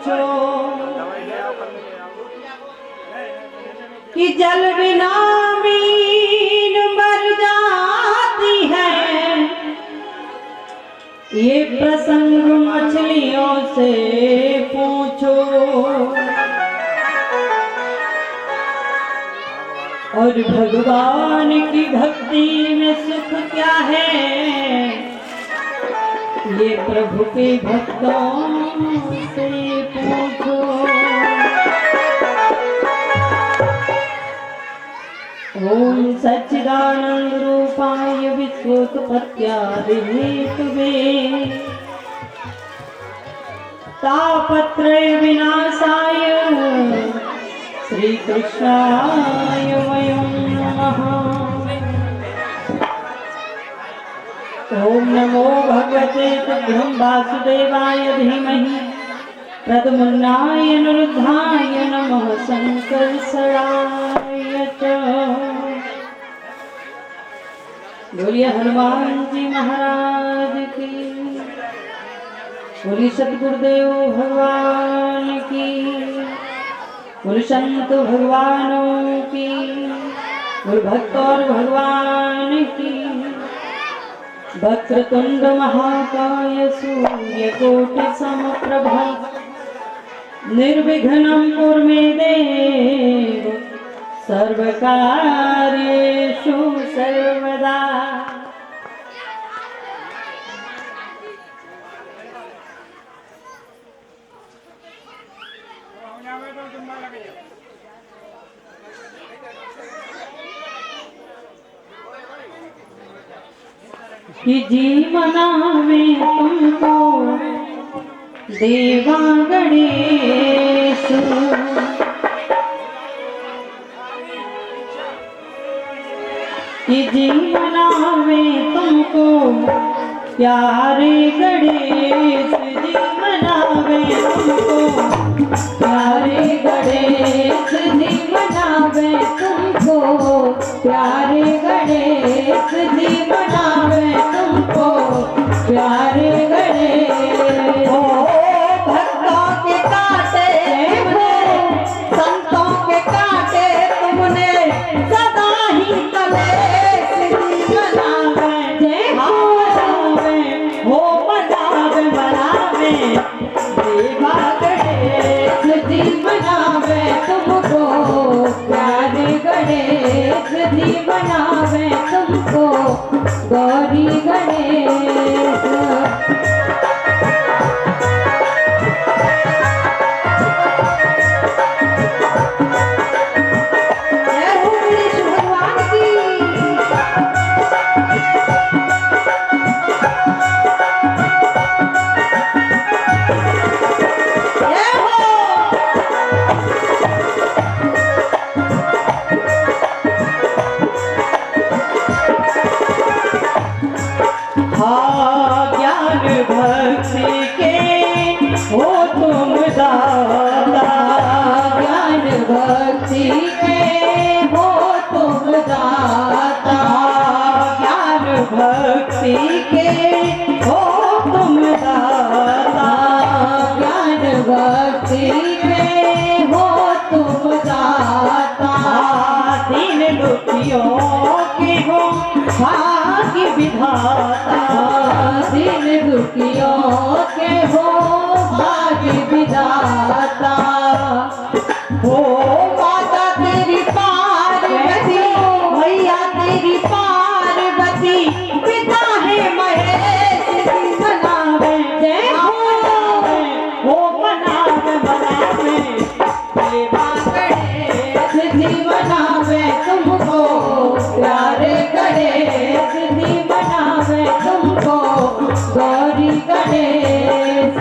पूछो कि जल बिना मीन मर जाती है, ये प्रसंग मछलियों से पूछो। और भगवान की भक्ति में सुख क्या है, ये प्रभु के भक्तों से पूछो। ओम सच्चिदानंद रूपाय विश्वोत्पत्त्यादि हेतवे तापत्रय विनाशाय श्री कृष्णाय वयं नमः। ओम नमो भगवते तुभ्यं वासुदेवाय धीमहि प्रद्युम्नाय अनिरुद्धाय नमः संकर्षणाय च। बोलिए हनुमान जी महाराज की, बोलिए सतगुरुदेव भगवान की, बोलिए संत भगवानों की, बोलिए भक्त और भगवान की। वक्रतुंड महाकाय सूर्यकोटि समप्रभ निर्विघ्नं कुरु मे देव सर्वकार्येषु सर्वदा। कि जीवना में तुमको देवा गणेश, कि जीवना में तुमको प्यारे गणेश, जीवना में तुमको प्यारे गणेश, जीवना में तुमको प्यारे गणेश, जीवना में तुमको प्यारे गणेश। ओ भक्तों के काटे संतों के काटे तुमने सदा ही कलेश, जीवना में जय हो बनावे बनावे देवा गणेश, जीवना में तुमको प्यारे गणेश, जीवना में तुमको गौरी गणेश। भक्ति के हो तुम दाता, ज्ञान भक्ति के हो तुम दाता। दीन दुखियों के हो भाग्य विधाता, दीन दुखियों के हो भाग्य विधाता। हो माता तेरी पार्वती, भैया तेरी पार्वती, पिता है महेश, बनावे जय हो बनावे बनावे देवा गणेश, जीवनावे तुमको प्यारे गणेश, जीवनावे तुमको गौरी गणेश।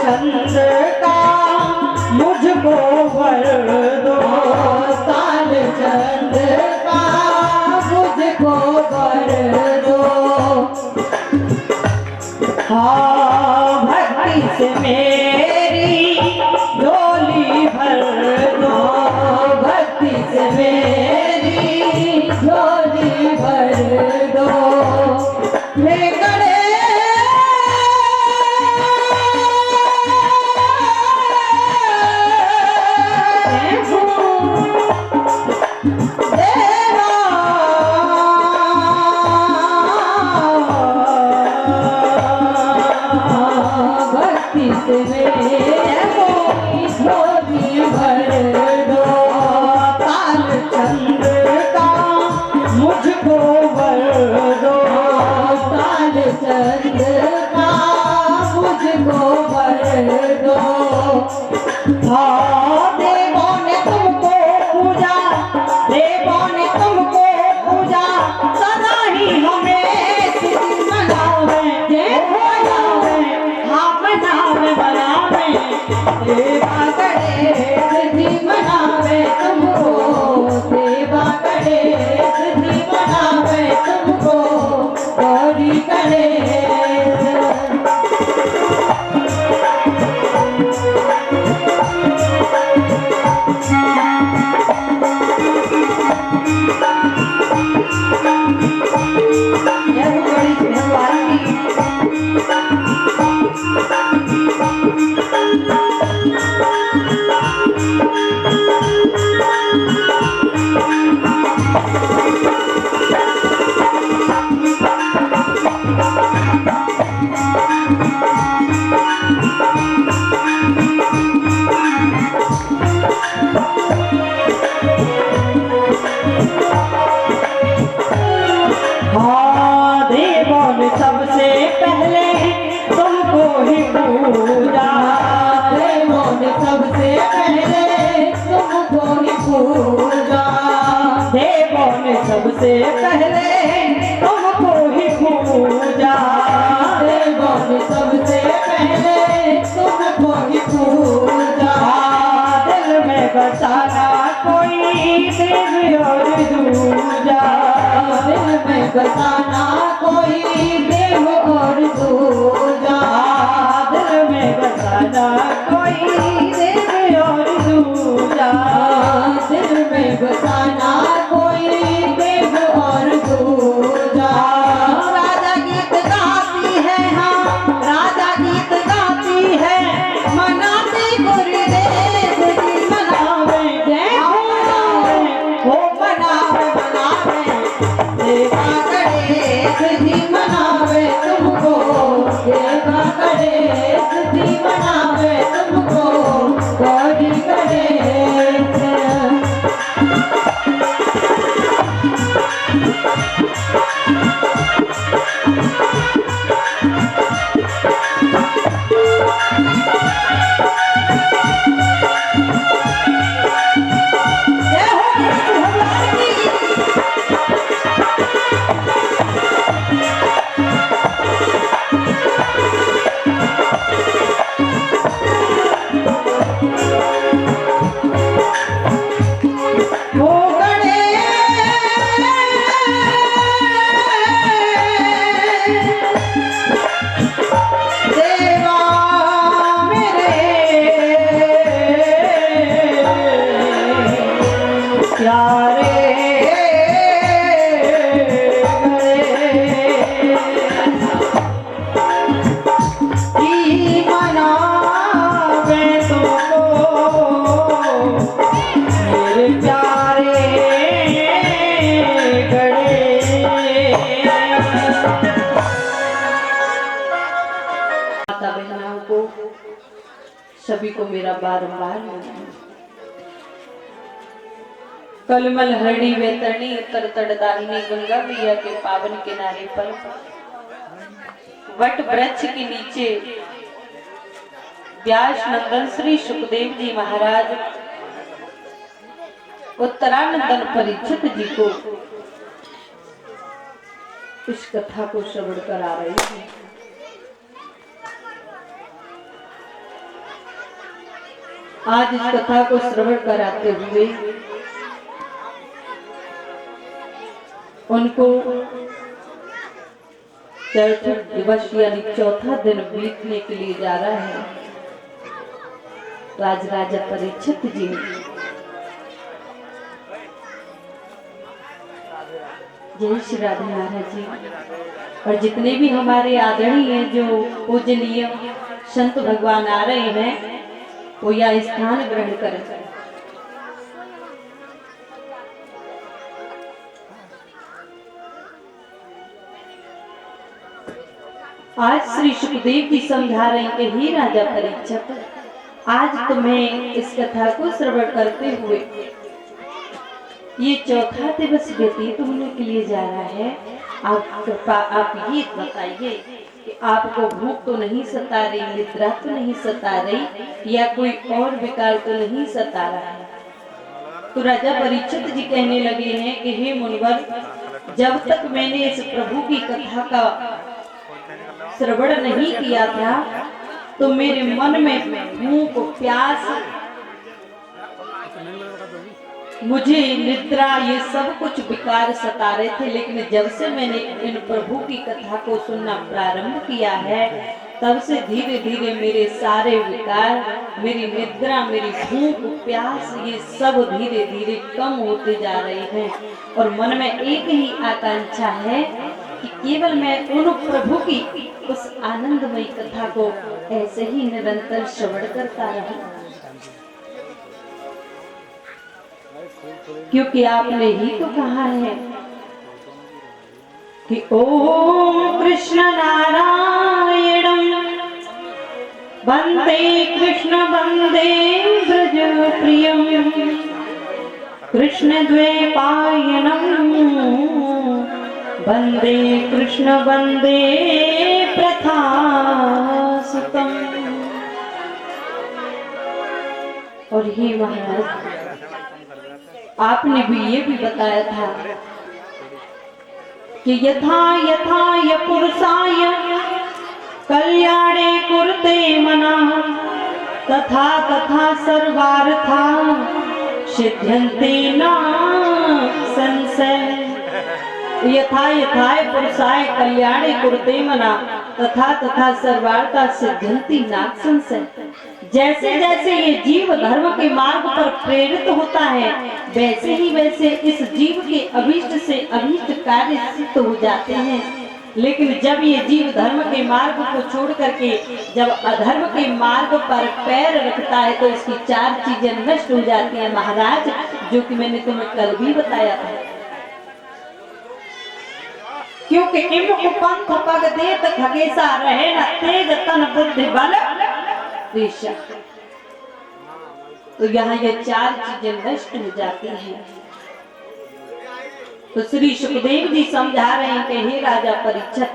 चंद्र का मुझको वर दो, ताल चंद्र का मुझको वर दो। हाँ भक्ति से मेरी झोली भर दो, भक्ति से मेरी झोली भर दो। मैं करे देवों ने तुमको पूजा, देवों ने तुमको पूजा, सदा ही हमें सिद्धि मनावे, हाँ मनावे मनावे, देवा करे सिद्धि मनावे तुमको, देवा करे सिद्धि मनावे तुमको, गौरी करे। सबसे पहले तुमको ही पूजा, देवों ने सबसे पहले तुमको ही पूजा, देवों ने सबसे पहले तुमको ही पूजा, देवों ने सबसे पहले तुमको ही पूजा। दिल में बसाना कोई देव और दूजा, दिल में बसाना कोई देव और दूजा, दिल में बसाना कोई देव और दूजा, दिल में बसाना कोई देव और दूजा। राजा गीत गाती है, हाँ राजा गीत गाती है, मनाती गुरुदेव जी मनावे, हो मनावे मनावे, देवा करे सिद्धि मनावे तुमको, देवा करे सिद्धि मनावे तुमको, गौरी करे। सभी को मेरा बारंबार नमन। कलमल हरणी वेतरणी उत्तर तट दाहिनी गंगा मैया के पावन किनारे पर वट वृक्ष के नीचे व्यास नंदन श्री सुखदेव जी महाराज उत्तरानंदन परीक्षित जी को इस कथा को श्रवण करा रहे हैं। आज इस कथा को श्रवण कराते हुए उनको चौथा दिवस यानी चौथा दिन बीतने के लिए जा रहा है। राजा परीक्षित जी जय श्री राधे महाराज जी और जितने भी हमारे आदरणीय हैं जो पूजनीय संत भगवान आ रहे हैं वो यह स्थान ग्रहण करें। आज श्री सुखदेव जी समझा रहे हैं कि हे राजा परीक्षित, आज तुम्हें इस कथा को श्रवण करते हुए ये चौथा दिवस व्यतीत होने के लिए जा रहा है। आप ये बताइए कि आपको भूख तो नहीं सता रही, निद्रा तो नहीं सता रही या कोई और विकार तो नहीं सता रहा है। तो राजा परीक्षित जी कहने लगे हैं कि हे मुनिवर, जब तक मैंने इस प्रभु की कथा का श्रवण नहीं किया था तो मेरे मन में भूख, प्यास, मुझे निद्रा, ये सब कुछ विकार सता रहे थे। लेकिन जब से मैंने इन प्रभु की कथा को सुनना प्रारंभ किया है तब से धीरे धीरे मेरे सारे विकार, मेरी निद्रा, मेरी भूख, प्यास, ये सब धीरे धीरे कम होते जा रहे हैं और मन में एक ही आकांक्षा है कि केवल मैं उन प्रभु की उस आनंदमयी कथा को ऐसे ही निरंतर श्रवण करता रहूं, क्योंकि आपने ही तो कहा है कि ओम कृष्ण नारायणं वंदे कृष्ण वंदे ब्रज प्रियं कृष्ण द्वैपायनं वंदे कृष्ण वंदे प्रथासुतम्। और हे महाराज, आपने भी ये भी बताया था कि यथा यथा पुरुषाय कल्याणे कुरुते मना तथा तथा सर्वार्था सिद्ध्यन्ते न संशय। यथा यथा पुरुषाय कल्याणे कुरुते मना तथा तथा सर्वार्था सिद्ध्यन्ति न संशय। जैसे जैसे ये जीव धर्म के मार्ग पर प्रेरित होता है वैसे ही वैसे इस जीव के अभीष्ट से अभीष्ट कार्य सिद्ध हो जाते हैं। लेकिन जब ये जीव धर्म के मार्ग को छोड़ करके जब अधर्म के मार्ग पर पैर रखता है तो इसकी चार चीजें नष्ट हो जाती हैं महाराज, जो कि मैंने तुम्हें कल भी बताया था। क्योंकि इम उपंथ पग देत खगेसा रहे न तेज तन बुद्धि बल ऋषा। तो यहाँ ये चार चीजें नष्ट हो जाती हैं। तो श्री सुखदेव जी समझा रहे हैं कि हे राजा परीक्षित,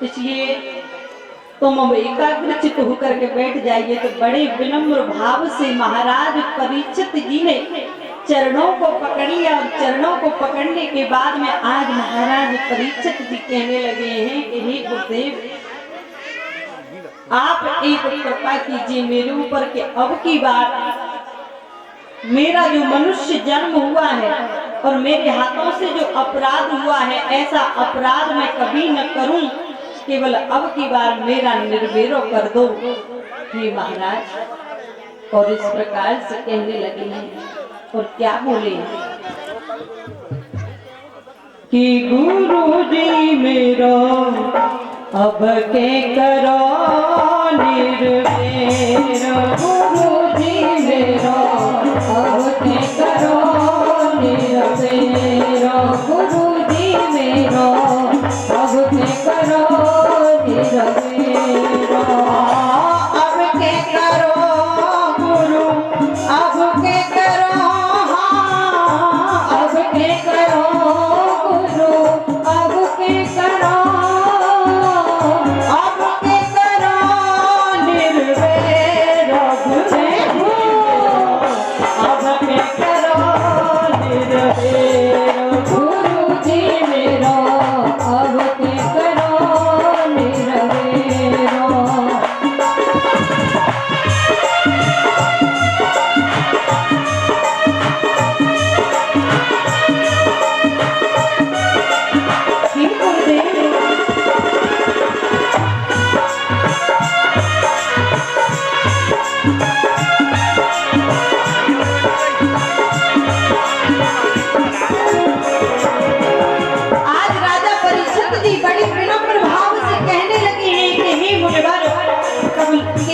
इसलिए तुम अब एकाग्रचित होकर के बैठ जाइए। तो बड़े विनम्र भाव से महाराज परीक्षित जी ने चरणों को पकड़ लिया और चरणों को पकड़ने के बाद में आज महाराज परीक्षित जी कहने लगे हैं कि हे गुरुदेव, आप एक कृपा कीजिए मेरे ऊपर कि अब की बार मेरा जो मनुष्य जन्म हुआ है और मेरे हाथों से जो अपराध हुआ है ऐसा अपराध मैं कभी न करूं, केवल अब की बार मेरा निर्वेरो कर दो हे महाराज। और इस प्रकार से कहने लगे हैं और क्या बोले कि गुरु जी मेरा अब के करो निर्वेरो, गुरु जी मेरा अब के करो निर्वेरो, गुरु जी मेरा अब के करो निर्वेरो। अब के करो गुरु, अब के करो, हाँ अब के करो गुरु, अब के करो, अब के करो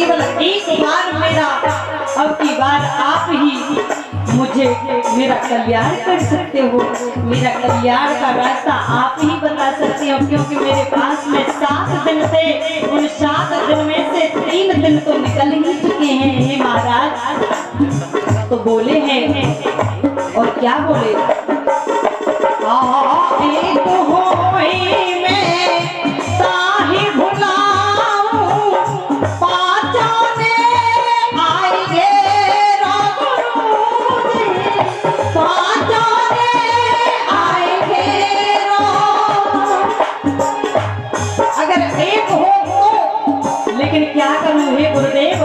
केवल एक बार मेरा, अब की बार आप ही मुझे मेरा कल्याण कर सकते हो। मेरा कल्याण का रास्ता आप ही बता सकते हो, क्योंकि मेरे पास में 7 दिन थे। उन 7 दिन में से 3 दिन तो निकल ही चुके हैं हे महाराज। तो बोले हैं, और क्या बोले, एक होई में ताहि भुलाऊं, पाचाने आएंगे गुरु जी, पाचाने आएंगे। अगर एक हो तो, लेकिन क्या करूं हे गुरुदेव,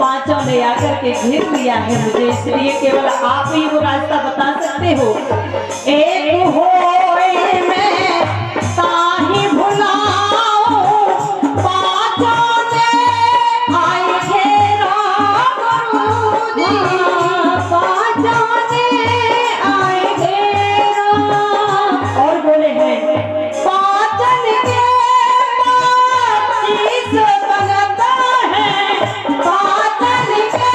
पांचों ने आकर के घेर लिया है मुझे, इसलिए केवल आप ही वो रास्ता बता सकते हो। एक हो मैं ताहि भुलाऊं, पांचों ने आए घेरा गुरु जी, पांचों ने आए घेरा। और बोले हैं, पाचन के 25 बनता है, पाचन के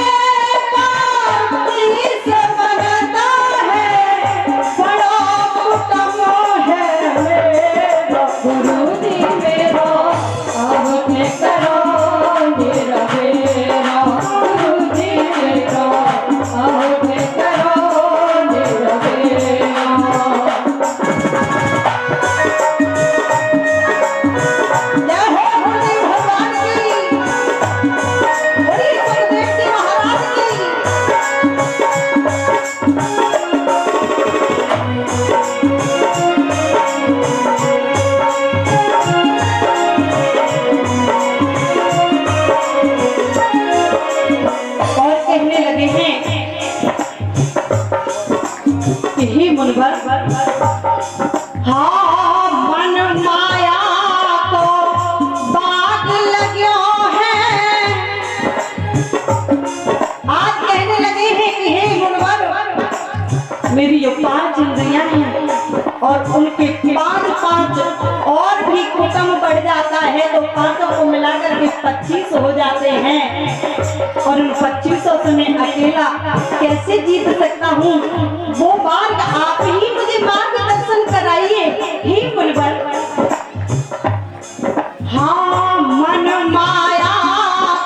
25 बनता है, बड़ा कुटुंब है मेरा गुरु जी मेरा, अब के करो मेरा मेरा गुरु जी मेरा, अब के करो मेरा मेरा। जय हो गुरुदेव भगवान की, बोलिए गुरुदेव जी महाराज की। और कहने लगे हैं कि हे मुनिवर, हाँ मन माया को बाग लग्यो है। आज कहने लगे हैं कि हे मुनिवर, मेरी ये 5 इंद्रियां हैं और उनके 5 और भी कुटुंब बढ़ जाता है तो 5 को मिलाकर के 25 हो जाते हैं, और उन 25 से मैं अकेला कैसे जीत सकता हूँ। वो मार्ग आप ही मुझे मार्गदर्शन कराइए हे मुनिवर। हाँ मन माया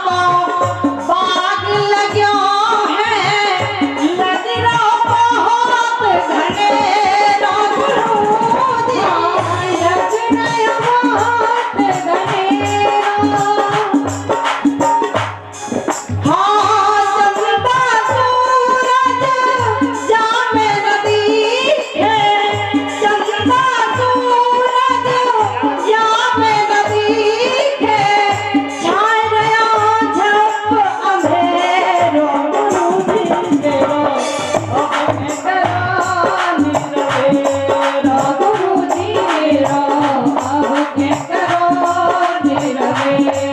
को बाग लग्यो है, लजरा बहुत घनेरा गुरु जी, लजरा बहुत घनेरा। हाँ चंदा सूरज जामे नदी है, चंदा सूरज जामे नदी है, छाय रया झप अंधेरो गुरु जी मेरा, अब मैं करा निरवेरा गुरु जी मेरा, अब मैं करा निरवेरा।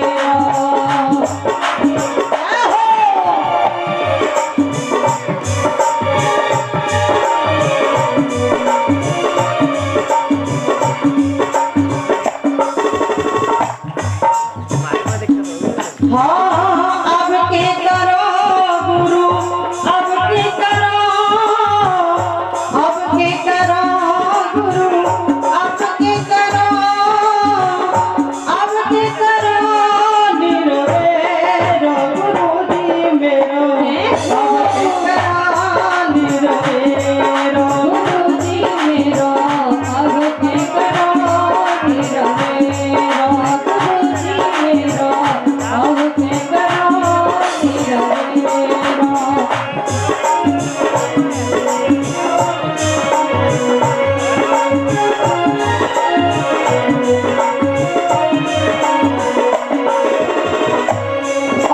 हाँ अब के करो गुरु, अब के करो, अब के करो गुरु, अब के करो, अब के करो निरवेरा गुरु जी मेरा, अब के करो निरवेरा गुरु जी मेरा, अब के करो निरवेरा गुरु जी मेरा, अब के करो निरवेरा।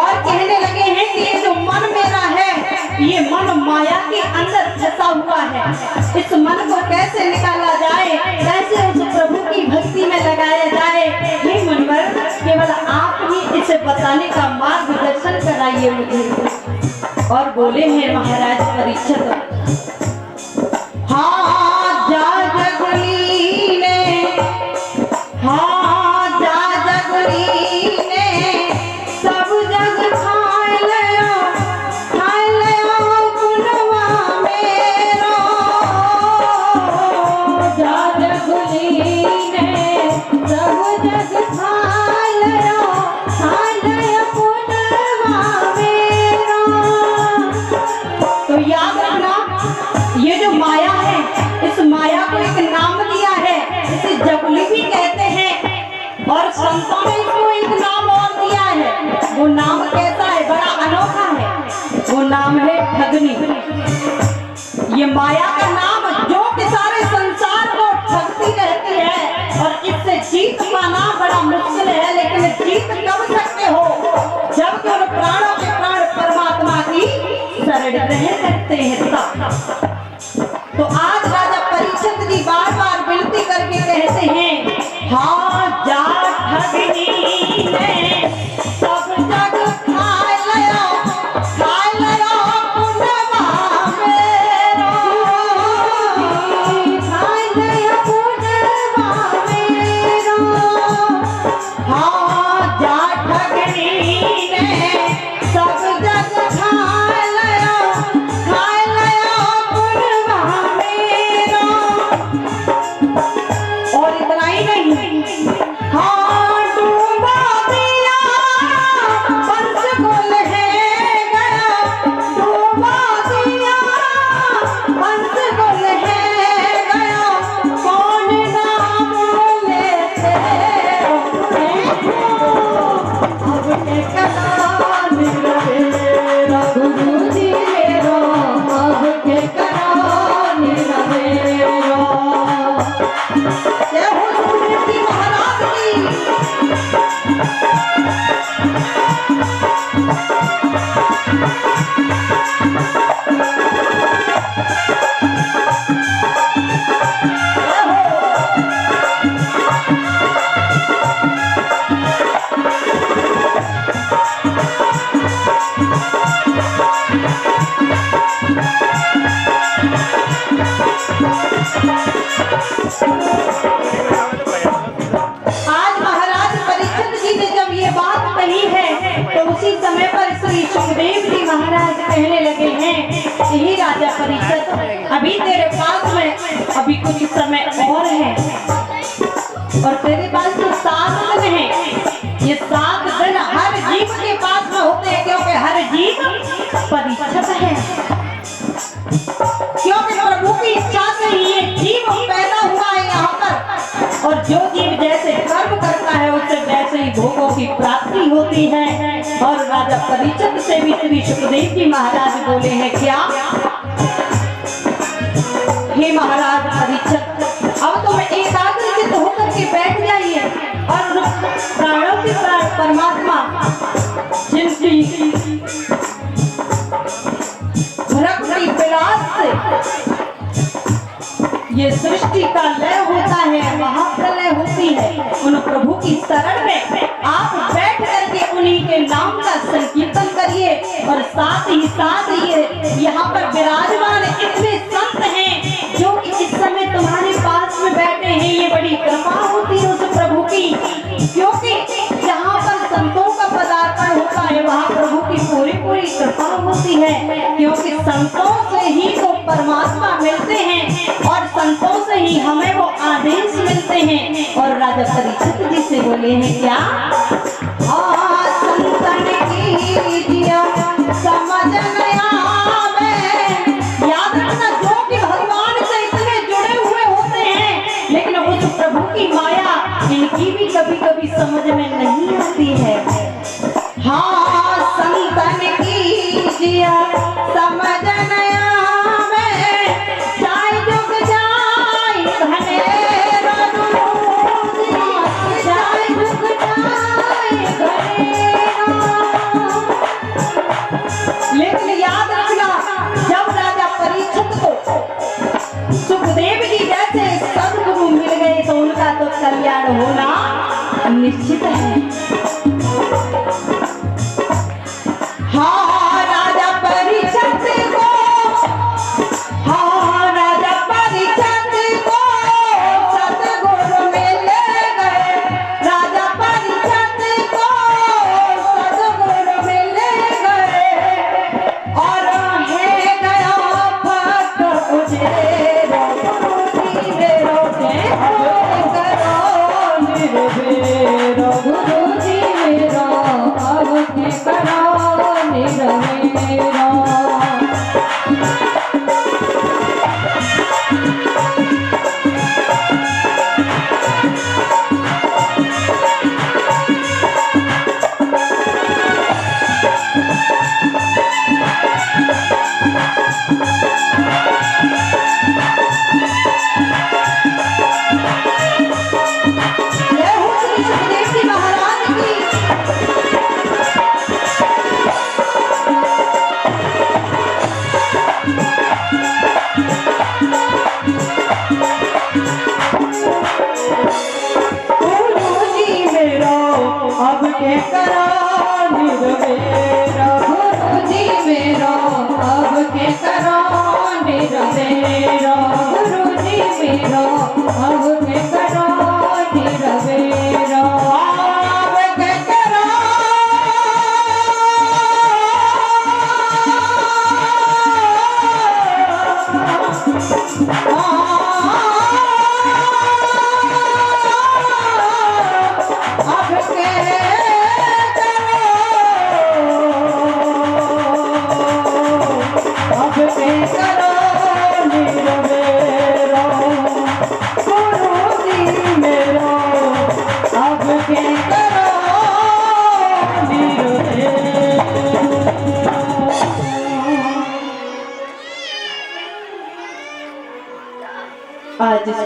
और कहने लगे हैं कि ये जो मन मेरा है, ये मन माया के अंदर फंसा हुआ है। इस मन को कैसे निकाला जाए, कैसे उस प्रभु की भक्ति में लगाया जाए। हे मुनिवर, केवल आप ही इसे बताने का मार्गदर्शन कराइए मुझे। और बोले हैं महाराज परीक्षित, हाँ जा जगली ने, हाँ जा जगली ने, सब जग जीत कब सकते हो जब तुम प्राणों के प्राण परमात्मा की शरण ग्रहण करते हैं तब। तो आज राजा परीक्षित जी बार बार विनती करके कहते हैं, हाँ जा ठगनी ने सब जग खाए लयो पुनवा मेरो, खाए लयो पुनवा मेरो। हाँ जा ठगनी ने सब जग खाए लयो पुनवा मेरो। और इतना ही नहीं, हाँ डूबा दिया पंचकुल है गया, डूबा दिया पंचकुल है गया, कौन नाम लेते अब के कलान रवेरा गुरु जी मेरो, अब के कलान रवेरा। जय हो सुखदेव जी महाराज की। आज महाराज परीक्षित जी ने जब ये बात कही है तो उसी समय पर श्री सुखदेव जी महाराज कहने लगे हैं, यही राजा परीक्षित अभी तेरे पास में अभी कुछ समय और है और तेरे पास तो 7 दिन है। ये 7 दिन हर जीव के पास में होते हैं क्योंकि हर जीव परीक्षित है, क्योंकि प्रभु की इच्छा से ही ये जीव पैदा हुआ है यहाँ पर। और जो जीव जैसे कर्म करता है उससे वैसे ही भोगों की प्राप्ति होती है। और राजा परीक्षित से भी श्री सुखदेव जी महाराज बोले हैं, क्या हे महाराज परीक्षित, अब तुम एकाग्रचित्त होकर के बैठ जाइए और प्राणों के प्राण परमात्मा जिनकी भ्रमरी विलास से ये सृष्टि का लय होता है, महाप्रलय होती है, उन प्रभु की शरण में आप बैठ करके उन्हीं के नाम का संकीर्तन करिए। और साथ ही साथ ये यहाँ पर विराजमान इतने संत हैं जो कि इस समय तुम्हारे पास में बैठे हैं, ये बड़ी कृपा होती है उस प्रभु की, क्योंकि जहाँ पर संतों का पदार्पण होता है वहाँ प्रभु की पूरी कृपा होती है, क्योंकि संतों से ही तो परमात्मा मिलते हैं और संतों से ही हमें वो आदेश मिलते हैं। और राजा परीक्षित जी से बोले हैं, क्या संतन की जिया समझ में आवे। याद रखना, जो कि भगवान से इतने जुड़े हुए होते हैं लेकिन उस प्रभु की माया इनकी भी कभी कभी समझ में नहीं आती है। हाँ संतन की जिया समझ में आवे, जाय जुग जाय घनेरा दुनिया, जाय जुग जाय घनेरा। लेकिन याद रखना, जब राजा परीक्षित को सुखदेव जी जैसे सदगुरु मिल गए तो उनका तो कल्याण होना निश्चित है। हाँ राजा परीक्षित को, हाँ राजा परीक्षित को सतगुरु मिल गए, राजा परीक्षित को सतगुरु मिल गए। और है गया भक्त उजेरो, मेरो करो निर्भेरो, गुरु जी मेरा अब के करो निर्भेरो। जय हो श्री सुखदेव जी महाराज की।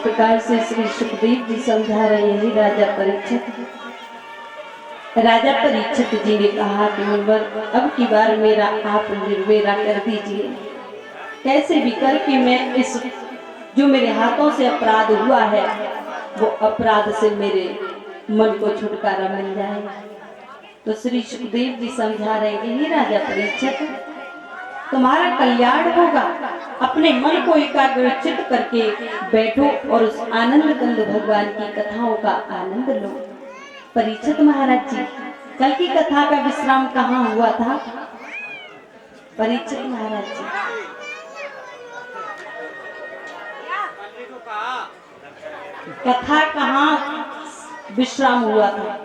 प्रकार से श्री सुखदेव जी समझा रहे हैं राजा परीक्षित। राजा परीक्षित जी ने कहा कि मुनिवर अब की बार मेरा आप निर्वेरा कर दीजिए, कैसे भी करके मैं इस जो मेरे हाथों से अपराध हुआ है वो अपराध से मेरे मन को छुटकारा मिल जाए। तो श्री सुखदेव जी समझा रहे हैं हे राजा परीक्षित, तुम्हारा कल्याण होगा, अपने मन को एकाग्रचित करके बैठो और उस आनंद कंद भगवान की कथाओं का आनंद लो। परीक्षित महाराज जी, कल की कथा का विश्राम कहाँ हुआ था? परीक्षित महाराज जी, कथा कहाँ विश्राम हुआ था?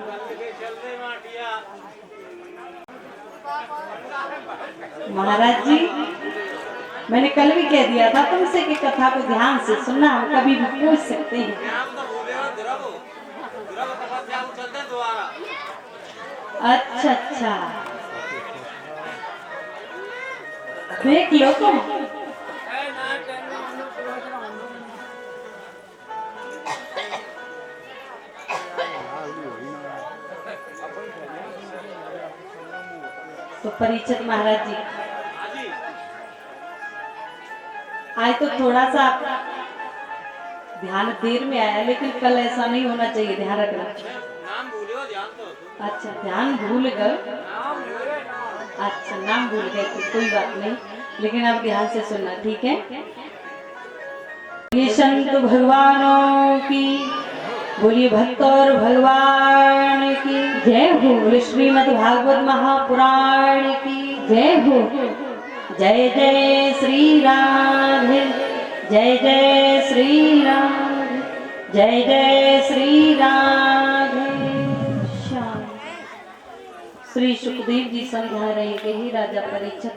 महाराज जी, मैंने कल भी कह दिया था तुमसे कि कथा को ध्यान से सुनना, हम कभी भी पूछ सकते हैं। अच्छा अच्छा, देख लो तुम। तो परीक्षित महाराज जी, आज तो थोड़ा सा ध्यान देर में आया, लेकिन कल ऐसा नहीं होना चाहिए, ध्यान रखना। अच्छा, ध्यान भूल गए? अच्छा, नाम भूल गए तो कोई बात नहीं, लेकिन अब ध्यान से सुनना, ठीक है? ये संत भगवानों की, बोलिए भक्त और भगवान की जय हो। बोले श्रीमद् भागवत महापुराण की जय हो। जय जय श्री राधे, जय जय श्री राधे, जय जय श्री राधे श्याम। श्री सुखदेव जी समझा रहे हैं कि राजा परीक्षित,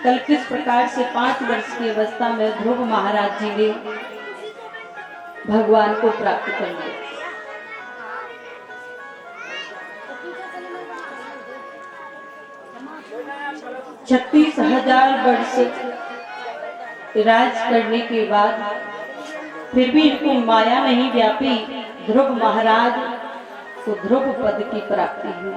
कल किस प्रकार से 5 वर्ष की अवस्था में ध्रुव महाराज जी ने भगवान को प्राप्त कर लिया। छत्तीस 1000 वर्ष राज करने के बाद फिर भी इनको माया नहीं व्यापी, ध्रुव महाराज को ध्रुव पद की प्राप्ति हुई।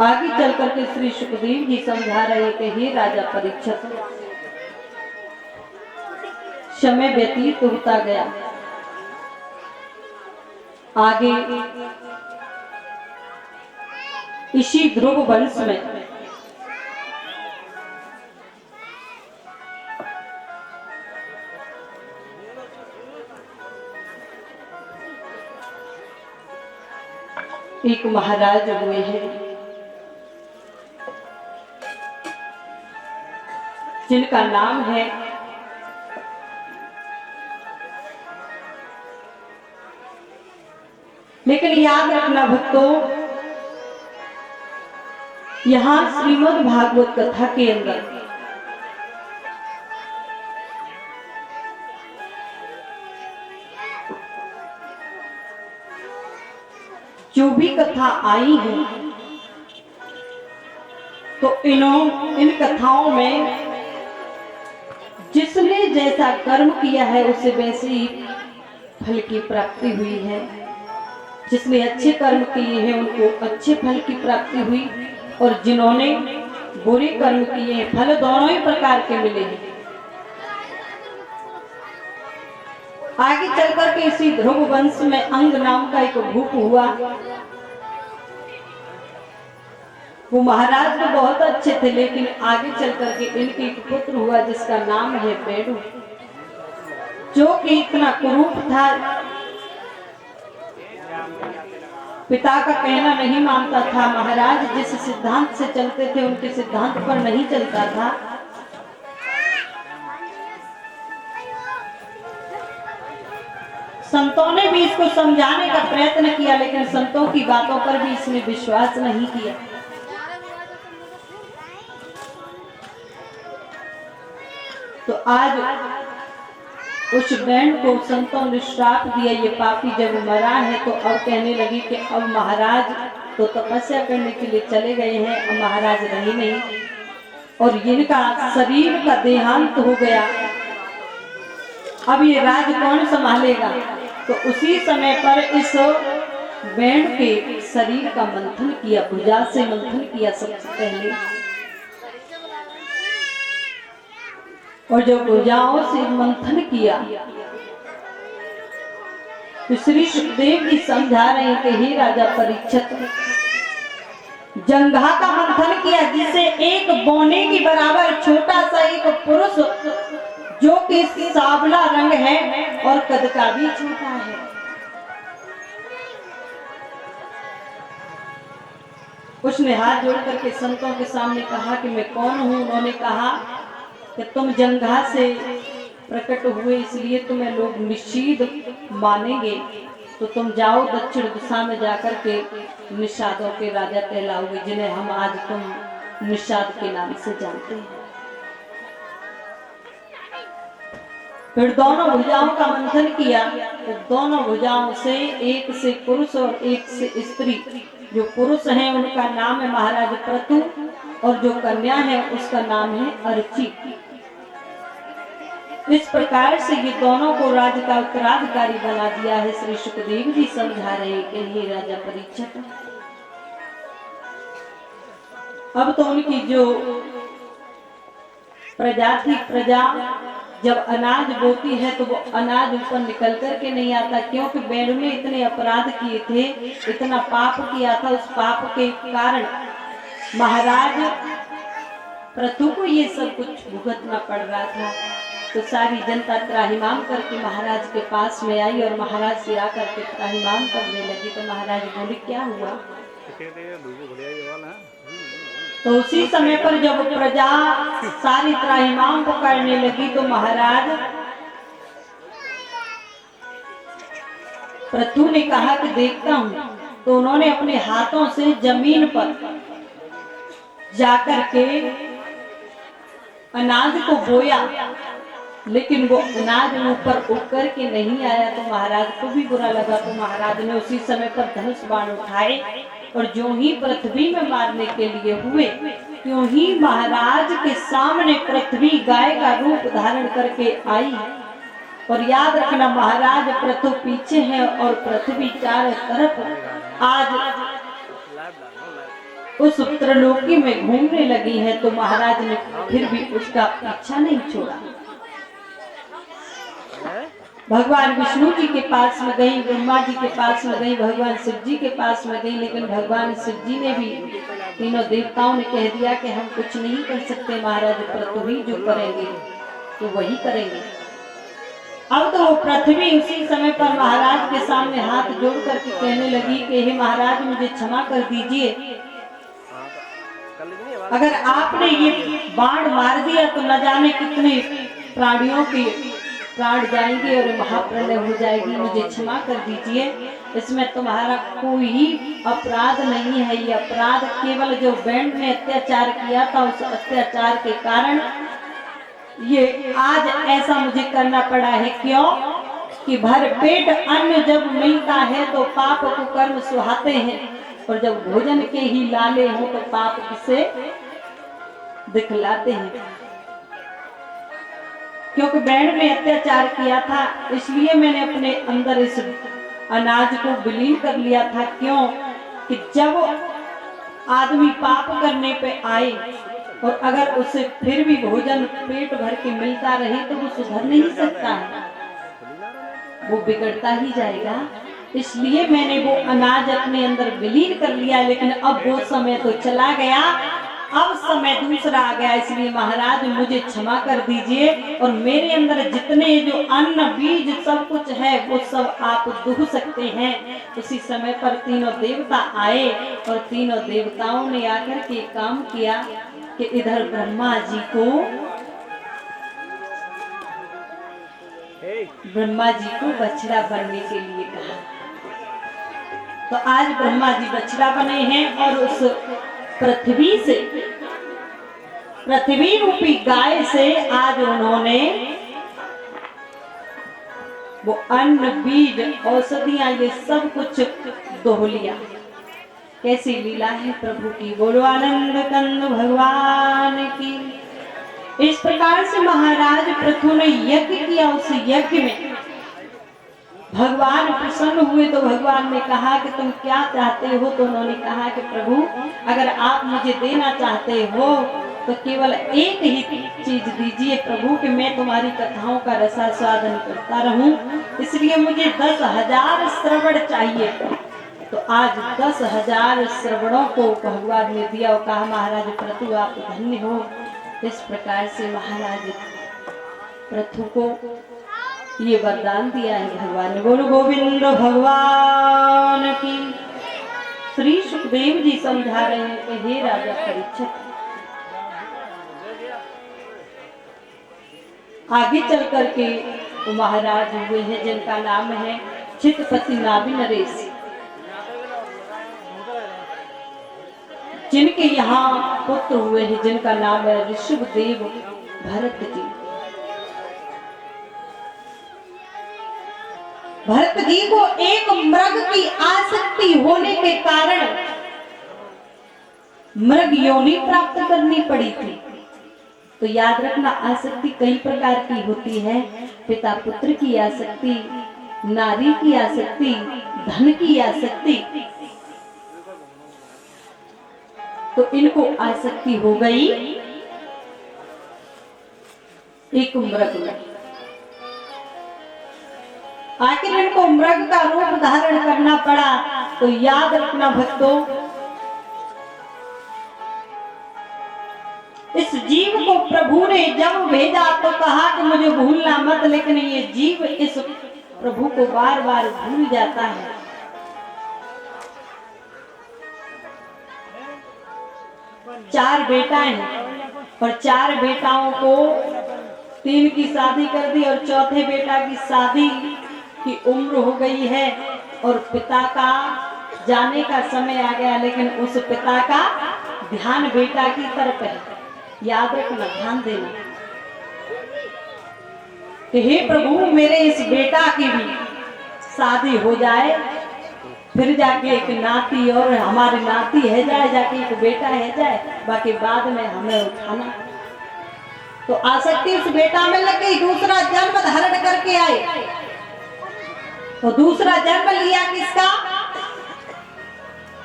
आगे चल करके श्री सुखदेव जी समझा रहे थे हे राजा परीक्षित, समय व्यतीत होता गया, आगे इसी ध्रुव वंश में एक महाराज हुए हैं जिनका नाम है लेकिन याद रखना भक्तों, यहां श्रीमद् भागवत कथा के अंदर जो भी कथा आई है तो इन कथाओं में जिसने जैसा कर्म किया है उसे वैसे ही फल की प्राप्ति हुई है। जिसने अच्छे कर्म किए हैं उनको अच्छे फल की प्राप्ति हुई, और जिन्होंने बुरे कर्म किए हैं फल दोनों ही प्रकार के मिले हैं। आगे चलकर के इसी ध्रुव वंश में अंग नाम का एक भूप हुआ। वो महाराज तो बहुत अच्छे थे, लेकिन आगे चलकर के इनके एक पुत्र हुआ जिसका नाम है बेडू, जो कि इतना कुरूप था, पिता का कहना नहीं मानता था। महाराज जिस सिद्धांत से चलते थे उनके सिद्धांत पर नहीं चलता था। संतों ने भी इसको समझाने का प्रयत्न किया, लेकिन संतों की बातों पर भी इसने विश्वास नहीं किया। तो आज उस बैंड को संतों ने श्राप दिया, ये पापी जब मरा है तो अब कहने लगी कि अब महाराज तो तपस्या करने के लिए चले गए हैं, अब महाराज रहे नहीं, और इनका शरीर का देहांत हो गया। अब ये राज कौन संभालेगा? तो उसी समय पर इस बैंड के शरीर का मंथन किया, भुजा से मंथन किया सबसे पहले, और जब भुजाओं से मंथन किया तो श्री सुखदेव जी समझा रहे हैं कि हे राजा परीक्षित, जंघा का मंथन किया जिसे एक बौने की बराबर छोटा सा एक पुरुष जो कि सांवला रंग है और कद का भी छोटा है, उसने हाथ जोड़ करके संतों के सामने कहा कि मैं कौन हूं। उन्होंने कहा कि तुम जंघा से प्रकट हुए इसलिए तुम्हें लोग निषीद मानेंगे, तो तुम जाओ दक्षिण दिशा में जाकर के निषादों के राजा कहलाओगे, जिन्हें हम आज तुम निषाद के नाम से जानते हैं। फिर दोनों भुजाओं का मंथन किया तो दोनों भुजाओं से एक से पुरुष और एक से स्त्री, जो पुरुष हैं उनका नाम है महाराज प्रतु और जो कन्या है उसका नाम है अर्ची। इस प्रकार से ये दोनों को राज्य का उत्तराधिकारी बना दिया है। श्री सुखदेव जी समझा रहे हैं कि हे राजा परीक्षित, अब तो उनकी जो प्रजा थी, प्रजा जब अनाज बोती है तो वो अनाज ऊपर निकल करके नहीं आता, क्योंकि बैंड ने इतने अपराध किए थे, इतना पाप किया था। उस पाप के कारण महाराज प्रथु को ये सब कुछ भुगतना पड़ रहा था। तो सारी जनता त्राहिमाम करके महाराज के पास में आई और महाराज से आकर के त्राहिमाम करने लगी। तो महाराज बोले क्या हुआ? तो उसी समय पर जब प्रजा सारी त्राहिमाम को करने लगी तो महाराज प्रथु ने कहा कि देखता हूं। तो उन्होंने अपने हाथों से जमीन पर जाकर के अनाज को बोया, लेकिन वो अनाज ऊपर उठ कर के नहीं आया। तो महाराज को भी बुरा लगा। तो महाराज ने उसी समय पर धनुष बाण उठाए और जो ही पृथ्वी में मारने के लिए हुए, त्यों ही महाराज के सामने पृथ्वी गाय का रूप धारण करके आई। और याद रखना, महाराज प्रथु पीछे है और पृथ्वी चारों तरफ आज उस त्रिलोकी में घूमने लगी है। तो महाराज ने फिर भी उसका पीछा नहीं छोड़ा। भगवान विष्णु जी के पास में गई, ब्रह्मा जी के पास में गई, भगवान शिव जी के पास में गई, लेकिन भगवान शिव जी ने भी, तीनों देवताओं ने कह दिया कि हम कुछ नहीं कर सकते, महाराज प्रथु ही जो करेंगे तो वही करेंगे। अब तो वो पृथ्वी उसी समय पर महाराज के सामने हाथ जोड़ करके कहने लगी कि हे महाराज, मुझे क्षमा कर दीजिए, अगर आपने ये बाण मार दिया तो न जाने कितने प्राणियों के प्राण जाएंगे और महाप्रलय हो जाएगी, मुझे क्षमा कर दीजिए, इसमें तुम्हारा कोई अपराध नहीं है। ये अपराध केवल जो बैंड ने अत्याचार किया था, उस अत्याचार के कारण ये आज ऐसा मुझे करना पड़ा है। क्यों कि भर पेट अन्न जब मिलता है तो पाप को कर्म सुहाते हैं, और जब भोजन के ही लाले हो तो पाप किसे दिखलाते हैं। क्योंकि बैंड ने अत्याचार किया था, इसलिए मैंने अपने अंदर इस अनाज को विलीन कर लिया था। क्यों कि जब आदमी पाप करने पे आए और अगर उसे फिर भी भोजन पेट भर के मिलता रहे तो वो सुधर नहीं सकता है, वो बिगड़ता ही जाएगा। इसलिए मैंने वो अनाज अपने अंदर विलीन कर लिया। लेकिन अब वो समय तो चला गया, अब समय दूसरा आ गया, इसलिए महाराज मुझे क्षमा कर दीजिए और मेरे अंदर जितने जो अन्न बीज सब कुछ है वो सब आप दुह सकते हैं। उसी समय पर तीनों देवता आए और तीनों देवताओं ने आकर के काम किया कि इधर ब्रह्मा जी को बछड़ा बनने के लिए कहा। तो आज ब्रह्मा जी बछड़ा बने हैं और उस पृथ्वी से, पृथ्वी रूपी गाय से आज उन्होंने वो अन्न बीज औषधियां ये सब कुछ दोह लिया। कैसी लीला है प्रभु की। बोलो आनंद कंद भगवान की। इस प्रकार से महाराज पृथु ने यज्ञ किया। उस यज्ञ में भगवान प्रसन्न हुए तो भगवान ने कहा कि तुम क्या चाहते हो। तो उन्होंने कहा कि प्रभु अगर आप मुझे देना चाहते हो तो केवल एक ही चीज दीजिए प्रभु कि मैं तुम्हारी कथाओं का रसास्वादन करता रहूं। इसलिए मुझे 10,000 श्रवण चाहिए। तो आज 10,000 श्रवणों को भगवान ने दिया और कहा महाराज पृथु आप धन्य हो। इस प्रकार से महाराज पृथु को ये वरदान दिया है भगवान ने। बोलो गोविंद भगवान की। श्री सुखदेव जी समझा रहे हैं कि हे राजा परीक्षित, आगे चल करके वो महाराज हुए हैं जिनका नाम है चित्रपति नाभि नरेश, जिनके यहाँ पुत्र हुए हैं जिनका नाम है ऋषभदेव भरत जी। भरत जी को एक मृग की आसक्ति होने के कारण मृग योनि प्राप्त करनी पड़ी थी। तो याद रखना आसक्ति कई प्रकार की होती है। पिता पुत्र की आसक्ति, नारी की आसक्ति, धन की आसक्ति। तो इनको आसक्ति हो गई एक मृग में। आखिर इनको मृग का रूप धारण करना पड़ा। तो याद रखना भक्तों, इस जीव को प्रभु ने जब भेजा तो कहा कि मुझे भूलना मत, लेकिन ये जीव इस प्रभु को बार बार भूल जाता है। चार बेटाएं हैं और चार बेटाओं को 3 की शादी कर दी और चौथे बेटा की शादी की उम्र हो गई है और पिता का जाने का समय आ गया, लेकिन उस पिता का ध्यान बेटा की तरफ है। याद रखना, ध्यान देना कि हे प्रभु मेरे इस बेटा की भी शादी हो जाए, फिर जाके एक नाती और हमारी नाती है जाए, जाके एक बेटा है जाए, बाकी बाद में हमें उठाना। तो आसक्ति उस बेटा में लग गई। दूसरा जन्म धारण करके आए। तो दूसरा जन्म लिया किसका?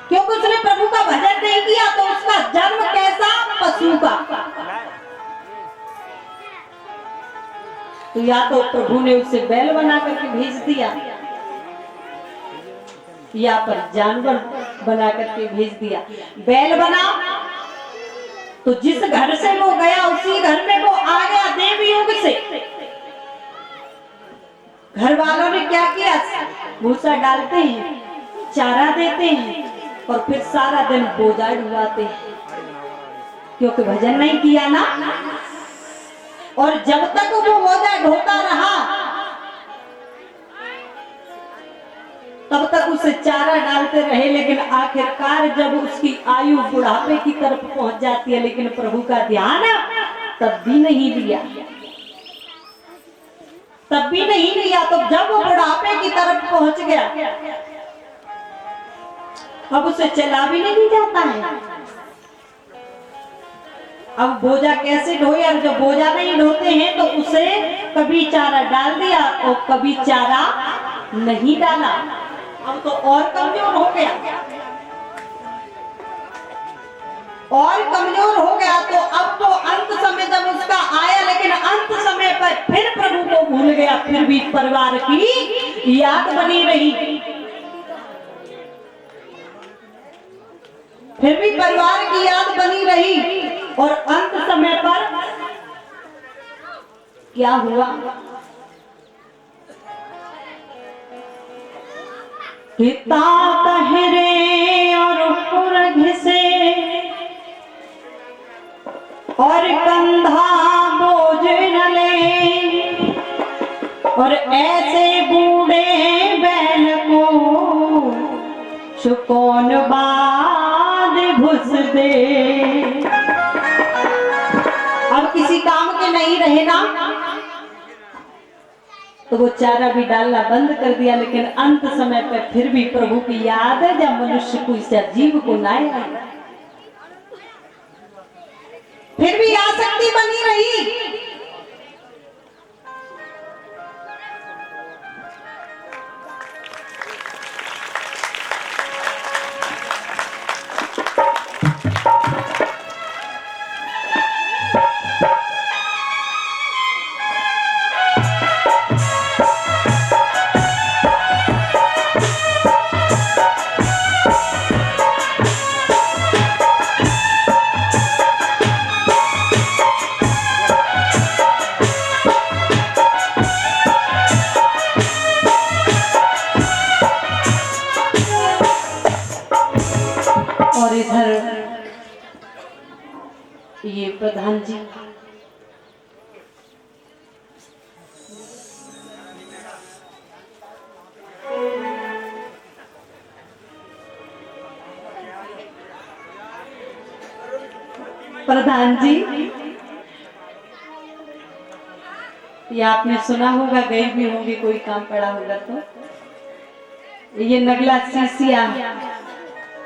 क्योंकि उसने प्रभु का भजन नहीं किया तो उसका जन्म कैसा? पशु का। तो या तो प्रभु ने उसे बैल बना करके भेज दिया या पर जानवर बना करके भेज दिया। बैल बना तो जिस घर से वो गया उसी घर में वो आ गया देव युग से। घर वालों ने क्या किया? भूसा डालते हैं, चारा देते हैं और फिर सारा दिन बोझा ढुआते हैं, क्योंकि भजन नहीं किया ना। और जब तक वो बोझा ढोता रहा तब तक उसे चारा डालते रहे, लेकिन आखिरकार जब उसकी आयु बुढ़ापे की तरफ पहुंच जाती है, लेकिन प्रभु का ध्यान तब भी नहीं लिया, तब भी नहीं लिया। तो जब वो बुढ़ापे की तरफ पहुंच गया अब उसे चला भी नहीं जाता है। अब बोझा कैसे ढोए? और जब बोझा नहीं ढोते हैं तो उसे कभी चारा डाल दिया और कभी चारा नहीं डाला। अब तो और कमजोर हो गया, और कमजोर हो गया। तो अब तो अंत समय जब उसका आया, लेकिन अंत समय पर फिर प्रभु को भूल गया। फिर भी परिवार की याद बनी रही, फिर भी परिवार की याद बनी रही। और अंत समय पर क्या हुआ? पिता तहरे और पुरघ से और कंधा बोझ न ले, और ऐसे बूढ़े बैल को सुकौन बाद घुस दे। अब किसी काम के नहीं रहे ना। तो वो चारा भी डालना बंद कर दिया, लेकिन अंत समय पे फिर भी प्रभु की याद है, जब मनुष्य को इस जीव को लाया, फिर भी आसक्ति बनी रही। और इधर ये प्रधान जी प्रधान जी, ये आपने सुना होगा, गए भी होंगे, कोई काम पड़ा होगा तो। ये नगला सीसिया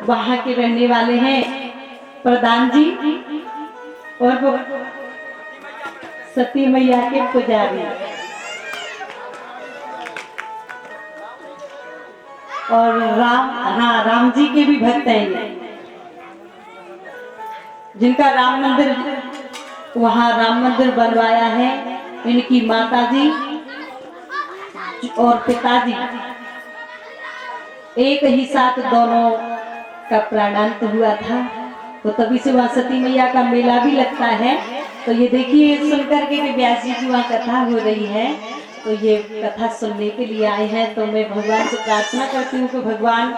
वहां के रहने वाले हैं प्रधान जी, और वो सती मैया के पुजारी, और राम जी के भी भक्त हैं, जिनका राम मंदिर, वहां राम मंदिर बनवाया है इनकी माता जी और पिताजी, एक ही साथ दोनों का प्राणांत हुआ था। तो तभी से वहाँ सती मैया का मेला भी लगता है। तो ये देखिए, सुनकर के व्यास जी की वहाँ कथा हो रही है, तो ये कथा सुनने के लिए आए हैं। तो मैं भगवान से प्रार्थना करती हूँ कि भगवान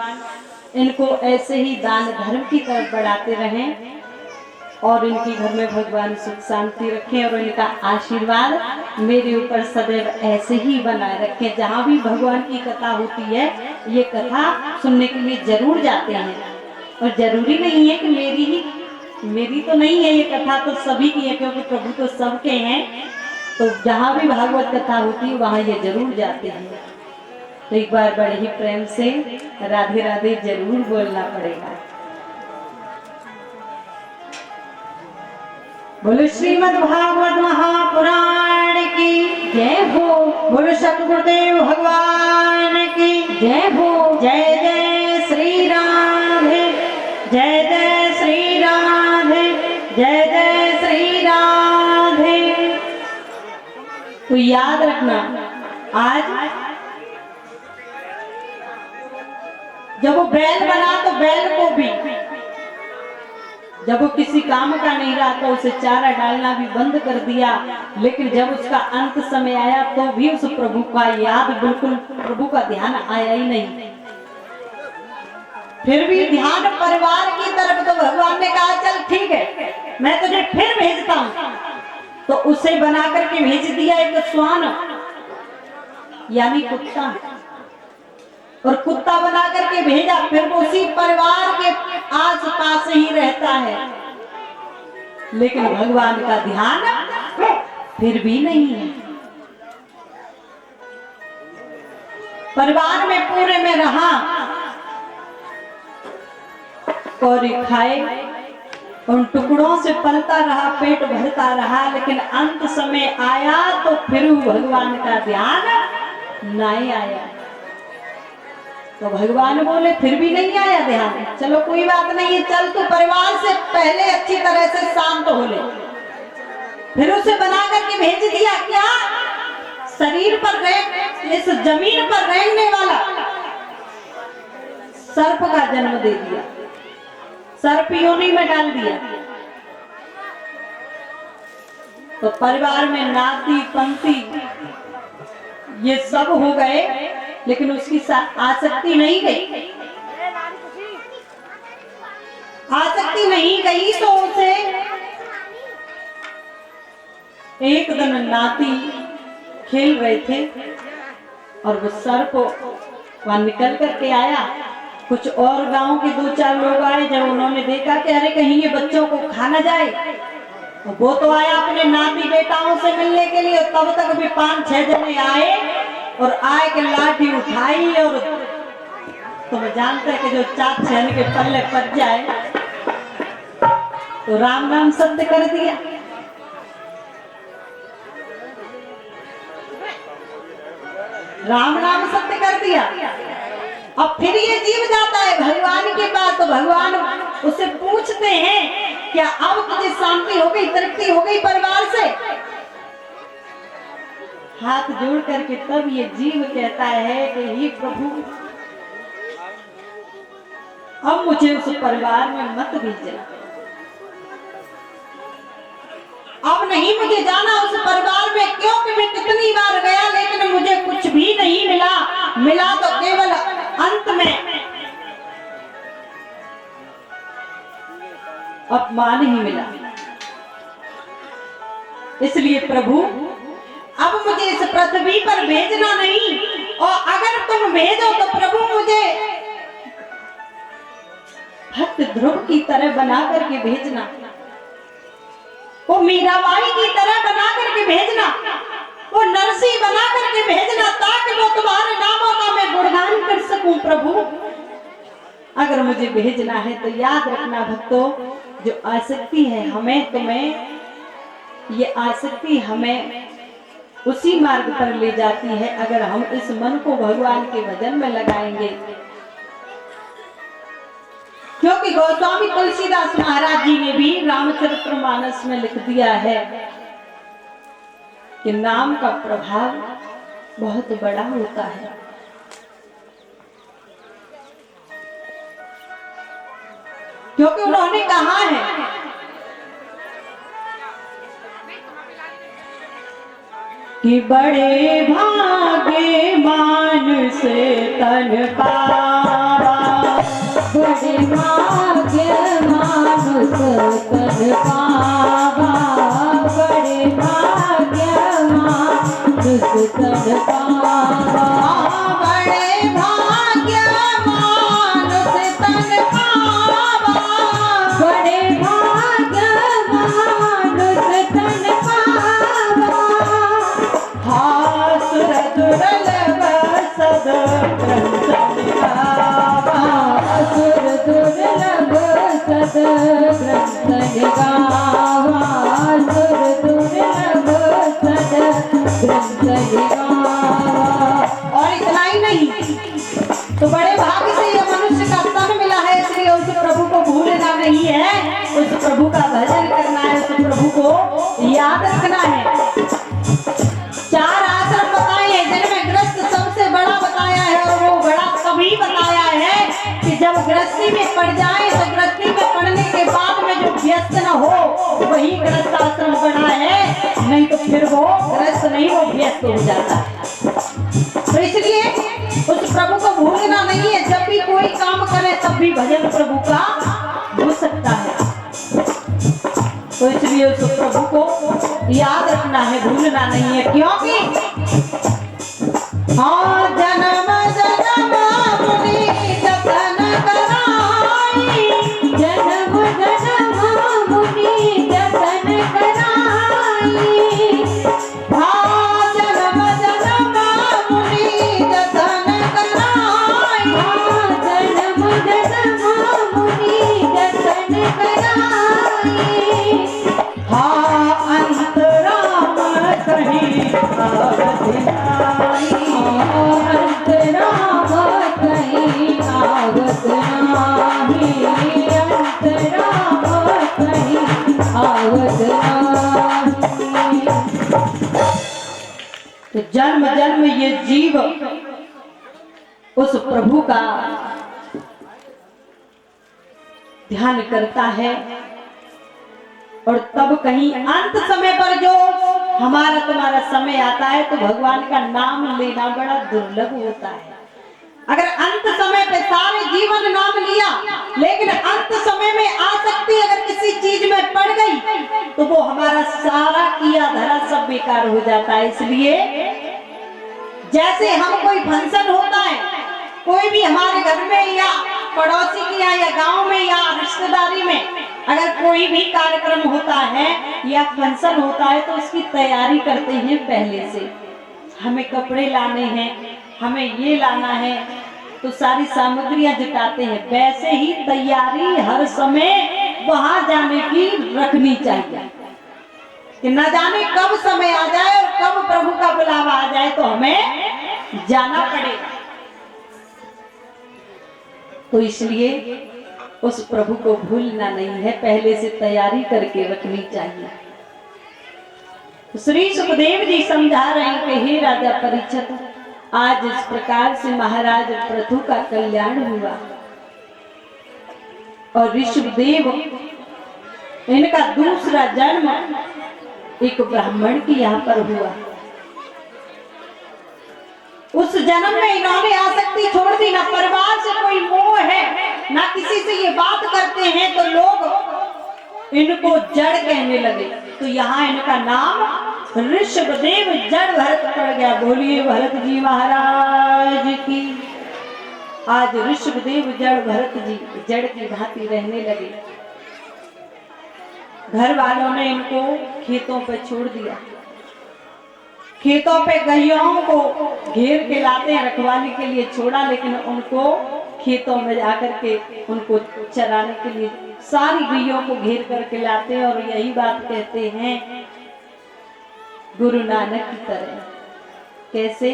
इनको ऐसे ही दान धर्म की तरफ बढ़ाते रहें, और इनके घर में भगवान सुख शांति रखें, और इनका आशीर्वाद मेरे ऊपर सदैव ऐसे ही बनाए रखें। जहाँ भी भगवान की कथा होती है, ये कथा सुनने के लिए जरूर जाते हैं, और जरूरी नहीं है कि मेरी तो नहीं है ये कथा, तो सभी की है, क्योंकि प्रभु तो सबके हैं। तो जहाँ भी भागवत कथा होती है वहाँ ये जरूर जाते हैं। तो एक बार बड़े ही प्रेम से राधे राधे जरूर बोलना पड़ेगा। बोलो श्रीमद् भागवत महापुराण की जय हो। बोलो सतगुरुदेव भगवान की जय हो। जय जय श्री राधे, जय जय श्री राधे, जय जय श्री राधे। तो याद रखना, आज जब वो बैल बना तो बैल को भी, जब वो किसी काम का नहीं रहा तो उसे चारा डालना भी बंद कर दिया, लेकिन जब उसका अंत समय आया तो भी उस प्रभु का याद, बिल्कुल प्रभु का ध्यान आया ही नहीं। फिर भी ध्यान परिवार की तरफ, तो भगवान ने कहा चल ठीक है, मैं तुझे फिर भेजता हूँ। तो उसे बना करके भेज दिया एक श्वान, यानी कुत्ता, और कुत्ता बना करके भेजा। फिर वो उसी परिवार के आस पास ही रहता है, लेकिन भगवान का ध्यान फिर भी नहीं है। परिवार में पूरे में रहा, कौड़ी खाए, उन टुकड़ों से पलता रहा, पेट भरता रहा, लेकिन अंत समय आया तो फिर भगवान का ध्यान नहीं आया। तो भगवान बोले फिर भी नहीं आया ध्यान, चलो कोई बात नहीं है, चल तू परिवार से पहले अच्छी तरह से शांत हो ले। फिर उसे बना करके भेज दिया, क्या शरीर पर इस जमीन पर रहने वाला सर्प का जन्म दे दिया, सर्प योनि में डाल दिया। तो परिवार में नाती पंथी ये सब हो गए, लेकिन उसकी आसक्ति नहीं गई, आसक्ति नहीं गई। तो उसे एक दिन नाती खेल रहे थे और वो सर्प वहां निकल करके आया। कुछ और गांव के 2-4 लोग आए, जब उन्होंने देखा कि अरे कहीं ये बच्चों को खा ना जाए, वो तो आया अपने नाती बेटाओं से मिलने के लिए। तब तक भी 5-6 जने आए और आए के लाठी उठाई और तुम जानते हैं कि जो चार छहन के पल्ले पड़ जाए तो राम नाम सत्य कर दिया। राम नाम सत्य कर दिया। अब फिर ये जीव जाता है भगवान के पास, तो भगवान उससे पूछते हैं क्या अब तुझे शांति हो गई, तृप्ति हो गई परिवार से? हाथ जोड़ करके तब ये जीव कहता है कि हे प्रभु, अब मुझे उस परिवार में मत भेजना, अब नहीं मुझे जाना उस परिवार में, क्योंकि मैं कितनी बार गया लेकिन मुझे कुछ भी नहीं मिला, मिला तो केवल अंत में अपमान ही मिला। इसलिए प्रभु अब मुझे इस पृथ्वी पर भेजना नहीं, और अगर तुम भेजो तो प्रभु मुझे भक्त ध्रुव की तरह बना करके भेजना, वो मीराबाई की तरह बना करके भेजना, वो नरसी बना करके भेजना, ताकि वो तुम्हारे नामों का मैं गुणगान कर सकूं प्रभु। अगर मुझे भेजना है तो याद रखना भक्तों, जो आसक्ति है हमें तुम्हें, ये आसक्ति हमें उसी मार्ग पर ले जाती है अगर हम इस मन को भगवान के भजन में लगाएंगे। क्योंकि गोस्वामी तुलसीदास महाराज जी ने भी रामचरितमानस में लिख दिया है कि नाम का प्रभाव बहुत बड़ा होता है। क्योंकि उन्होंने कहा है कि बड़े भागे मानुष तन पावा, बड़े भाग्य मानुष तन पावा, बड़े भाग्य मानुष तन पावा, बड़े भाग्य मानुष तन पावा, बड़े भाग्य मानुष तन पावा। हासुर दुर्लभ सद ग्रंथ गावा, असुर दुर्लभ सद ग्रंथ गावा, असुर दुर्लभ सद ग्रंथ गावा। और इतना ही नहीं तो बड़े भाग्य से यह मनुष्य का तन मिला है, इसलिए उस प्रभु को भूलना नहीं है, उस प्रभु का भजन करना है, उस प्रभु को याद रखना है। चार आश्रम बताए हैं जिनमें गृहस्थ सबसे बड़ा बताया है, और वो बड़ा कभी बताया है कि जब गृहस्थी में पड़ जाए तो गृहस्थी में पड़ने के बाद में जो व्यस्त न हो वही गृहस्थ आश्रम बना है, नहीं तो फिर वो गृहस्थ नहीं, वो व्यस्त हो जाता है। तो इसलिए उस प्रभु को भूलना नहीं है, जब भी कोई काम करे तब भी भजन प्रभु का हो सकता है। तो इसलिए उस प्रभु को याद रखना है, भूलना नहीं है। क्योंकि हाँ जन्म जन्म मुनि जतन कराई, जन्म जन्म मुनि जतन कराई, हाँ जन्म जन्म मुनि जतन कराई, जन्म जन्म मुनि जतन कराई, हाँ अंत राम कहीं आवत नाई, अंत राम कहीं आवत नाही, अंत राम कहीं आवत नाही। तो जन्म जन्म ये जीव उस प्रभु का ध्यान करता है, और तब कहीं अंत समय पर जो हमारा तुम्हारा समय आता है तो भगवान का नाम लेना बड़ा दुर्लभ होता है। अगर अंत समय पे सारे जीवन नाम लिया, लेकिन अंत समय में आसक्ति अगर किसी चीज में पड़ गई तो वो हमारा सारा किया धरा सब बेकार हो जाता है। इसलिए जैसे हम कोई फंक्शन होता है, कोई भी हमारे घर में या पड़ोसी के यहाँ या गांव में या रिश्तेदारी में अगर कोई भी कार्यक्रम होता है या फंक्शन होता है तो उसकी तैयारी करते हैं पहले से। हमें कपड़े लाने हैं, हमें ये लाना है, तो सारी सामग्रियां जुटाते हैं। वैसे ही तैयारी हर समय वहां जाने की रखनी चाहिए कि न जाने कब समय आ जाए और कब प्रभु का बुलावा आ जाए तो हमें जाना पड़ेगा। तो इसलिए उस प्रभु को भूलना नहीं है, पहले से तैयारी करके रखनी चाहिए। श्री सुखदेव जी समझा रहे हैं कि हे राजा परीक्षित, आज इस प्रकार से महाराज पृथु का कल्याण हुआ और ऋषभदेव इनका दूसरा जन्म एक ब्राह्मण की यहाँ पर हुआ। उस जन्म में इन्होंने आसक्ति छोड़ दी, ना परिवार से कोई मोह है, ना किसी से ये बात करते हैं तो लोग इनको जड़ कहने लगे। तो यहाँ इनका नाम ऋषभदेव जड़ भरत पड़ गया। बोलिए भरत जी महाराज की। आज ऋषभदेव जड़ भरत जी जड़ की भांति रहने लगे। घर वालों ने इनको खेतों पे छोड़ दिया, खेतों पे गैयों को घेर के लाते हैं, रखवाली के लिए छोड़ा, लेकिन उनको खेतों में जाकर के उनको चराने के लिए सारी गैयों को घेर करके लाते हैं। और यही बात कहते हैं गुरु नानक की तरह, कैसे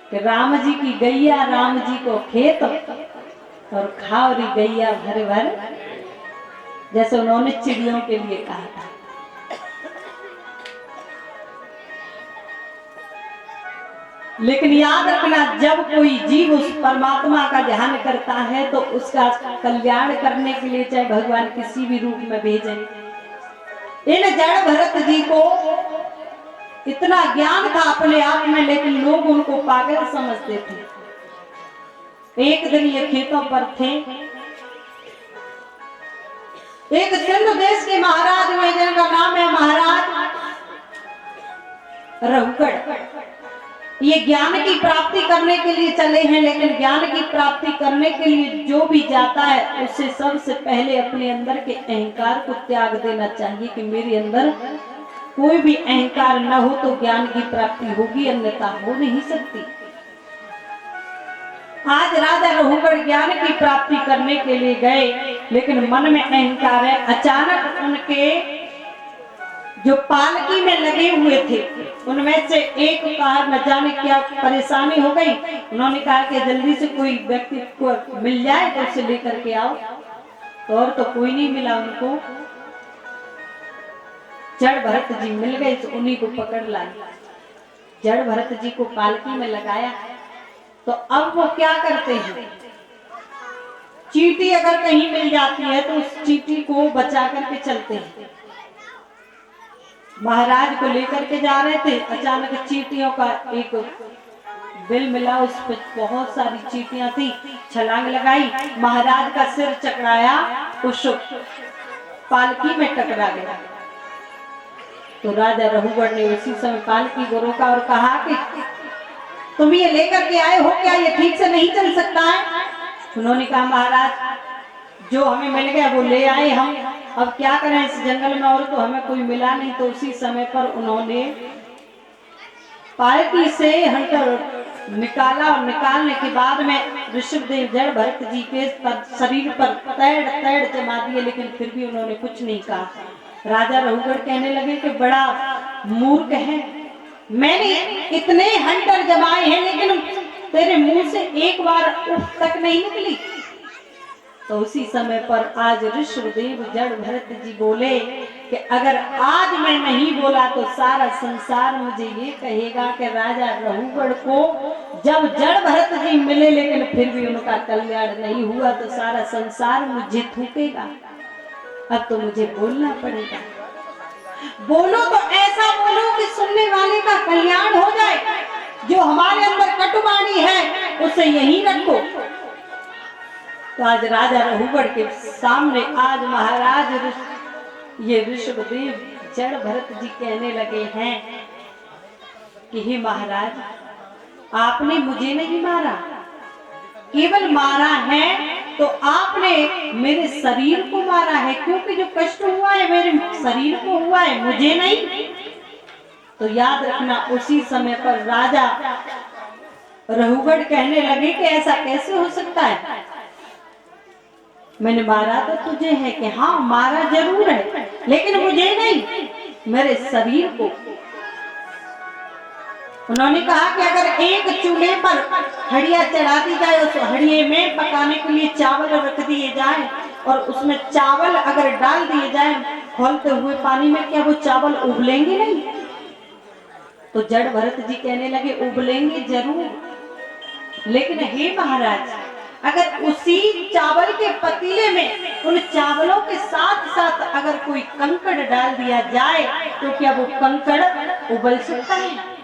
कि राम जी की गैया राम जी को खेत और खावरी गैया भर भर, जैसे उन्होंने चिड़ियों के लिए कहा था। लेकिन याद रखना, जब कोई जीव उस परमात्मा का ध्यान करता है तो उसका कल्याण करने के लिए चाहे भगवान किसी भी रूप में भेजें। इन जड़ भरत जी को इतना ज्ञान था अपने आप में, लेकिन लोग उनको पागल समझते थे। एक दिन ये खेतों पर थे, एक सिंध देश के महाराज हुए जिनका नाम है महाराज रहुगढ़। ये ज्ञान की प्राप्ति करने के लिए चले हैं, लेकिन ज्ञान की प्राप्ति करने के लिए जो भी जाता है उससे सबसे पहले अपने अंदर के अहंकार को त्याग देना चाहिए कि मेरे अंदर कोई भी अहंकार न हो तो ज्ञान की प्राप्ति होगी, अन्यथा हो नहीं सकती। आज राजा रहुगढ़ ज्ञान की प्राप्ति करने के लिए गए, लेकिन मन में अहंकार है। अचानक उनके जो पालकी में लगे हुए थे उनमें से एक का न जाने क्या परेशानी हो गई। उन्होंने कहा कि जल्दी से कोई व्यक्ति को मिल जाए तो उसे लेकर के आओ। तो और तो कोई नहीं मिला उनको। जड़ भरत जी मिल गए तो उन्हीं को पकड़ लाए, जड़ भरत जी को पालकी में लगाया। तो अब वो क्या करते हैं, चींटी अगर कहीं मिल जाती है तो उस चींटी को बचा करके चलते हैं। महाराज को लेकर के जा रहे थे, अचानक चींटियों का एक बिल मिला, उस पर बहुत सारी चींटियां थी। छलांग लगाई, महाराज का सिर चकराया, उस पालकी में टकरा गया। तो राजा रहुगढ़ ने उसी समय पालकी को रोका और कहा कि तुम ये लेकर के आए हो क्या, ये ठीक से नहीं चल सकता है। उन्होंने कहा महाराज जो हमें मिल गया वो ले आए हम, अब क्या करें इस जंगल में, और तो हमें कोई मिला नहीं। तो उसी समय पर उन्होंने पालकी से हंटर निकाला और निकालने के बाद में ऋषभदेव जड़ भरत जी के शरीर पर तैड़ जमा दिए, लेकिन फिर भी उन्होंने कुछ नहीं कहा। राजा रहुगढ़ कहने लगे कि बड़ा मूर्ख है, मैंने इतने हंटर जमाए हैं लेकिन तेरे मुंह से एक बार उफ तक नहीं निकली। तो उसी समय पर आज ऋषभदेव जड़ भरत जी बोले कि अगर आज मैं नहीं बोला तो सारा संसार मुझे ये कहेगा कि राजा रहुगढ़ को जब जड़ भरत जी मिले लेकिन फिर भी उनका कल्याण नहीं हुआ, तो सारा संसार मुझे थूकेगा। अब तो मुझे बोलना पड़ेगा। बोलो तो ऐसा बोलो कि सुनने वाले का कल्याण हो जाए। जो हमारे अंदर कटुवाणी है उसे यहीं रखो। तो आज राजा रहुगढ़ के सामने आज महाराज ये ऋषभदेव जड़ भरत जी कहने लगे हैं कि हे महाराज, आपने मुझे नहीं मारा, केवल मारा है तो आपने मेरे शरीर को मारा है, क्योंकि जो कष्ट हुआ है मेरे शरीर को हुआ है, मुझे नहीं। तो याद रखना उसी समय पर राजा रहुगढ़ कहने लगे कि ऐसा कैसे हो सकता है, मैंने मारा तो तुझे है कि हाँ मारा जरूर है, लेकिन मुझे नहीं, मेरे शरीर को। उन्होंने कहा कि अगर एक चूल्हे पर हड़िया चढ़ा दी जाए, उस हड़िये में पकाने के लिए चावल रख दिए जाए और उसमें चावल अगर डाल दिए जाए खौलते हुए पानी में, क्या वो चावल उबलेंगे नहीं? तो जड़ भरत जी कहने लगे उबलेंगे जरूर, लेकिन हे महाराज अगर उसी चावल के पतीले में उन चावलों के साथ साथ अगर कोई कंकड़ डाल दिया जाए तो क्या वो कंकड़ उबल सकता है?